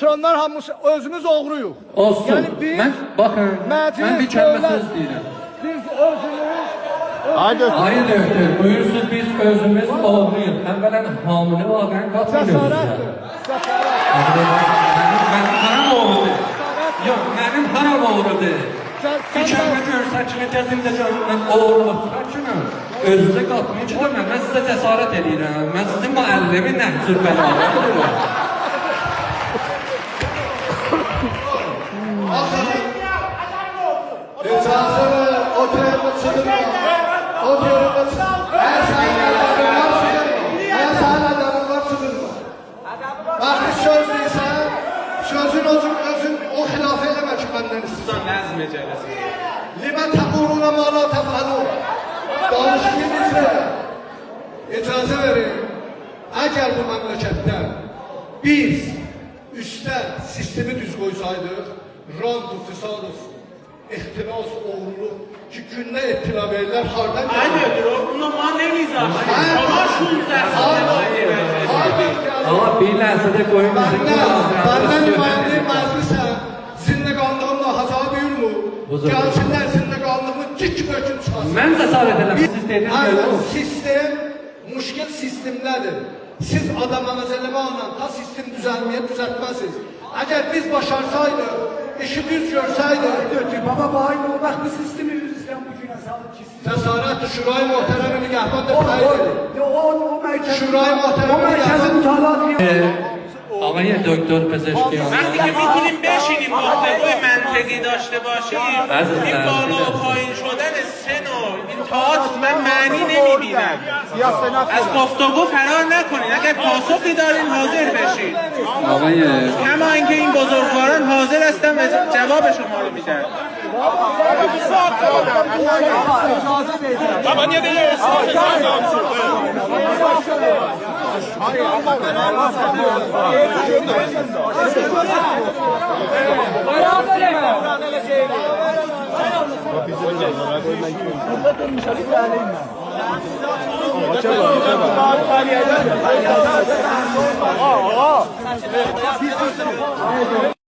Onlar hamısı özümüz oğruyuq. Olsun. Yəni biz bakın, ben bir kəlmə söz deyirəm. Biz özümüz Hayır doktor, buyursun biz özümüz oğruyuq. Əvvələn hamile olağın qatmıyoruz. cəsarətdir. Mənim haram oğrudur. Yox, mənim haram oğrudur. Bir kəlmə görsəkini gəzimdə görürəm, oğruluq. Sakinəm. Özünüzə qatmayın ki, mən sizə cəsarət edirəm. Mən sizin müəllimi nəhcür bəlalıdır. İcazə ver, o terimi çıdırma. O terimi çıdırma. Her saniyelerden çıdırma. Her saniyelerden çıdırma. Bak bir söz deyirsən, sözün özün o xilaf eləmə ki, məndən istəyirsən. Nəzm ecələsin. Limə təquruna ma la təfəlu. Danışmayı bizə. İcazə verin. Əgər bu məmləkətdə biz üstdən sistemi düz qoysaydıq, rant, fisadız, ihtiras, oğurluq ki, gündə ettilə verirlər, hardan Hayır, buna ma nemizahat. Ama şu Ama bir ləhzədə qoyun bizi Bəndən nümayəndəyim məclisən, sizinlə qandığımla hata buyur mu? Gəlsinlər sizinlə qandığımı cik böküm çıxasın. Mən cəsarət edəm, siz dediniz Aynen, böyle. sistem, müşkil sistemlerdir. Siz adama məsələmə anla ta sistem düzəlməyə düzəltməsiniz. Əgər biz başarsaydıq, işi düz görsaydik, Baba bayım o vaxt bu sistemi üzrən bu günə salıb ki. Cəsarət Şurayı Muhterem'i Nigahban da təyin edin. O mərkəz. Şurayı Muhterem'i O mərkəzin mütalaat آقای دکتر پزشکیان وقتی که میتونیم بشینیم گفتگوی منطقی داشته باشیم این بالا و پایین شدن سن و این تئاتر من معنی نمیبینم از گفتگو فرار نکنین اگر پاسخی دارین حاضر بشین آقای کما اینکه این بزرگواران حاضر هستن و جواب شما رو میدن Baba niye demiyorsun?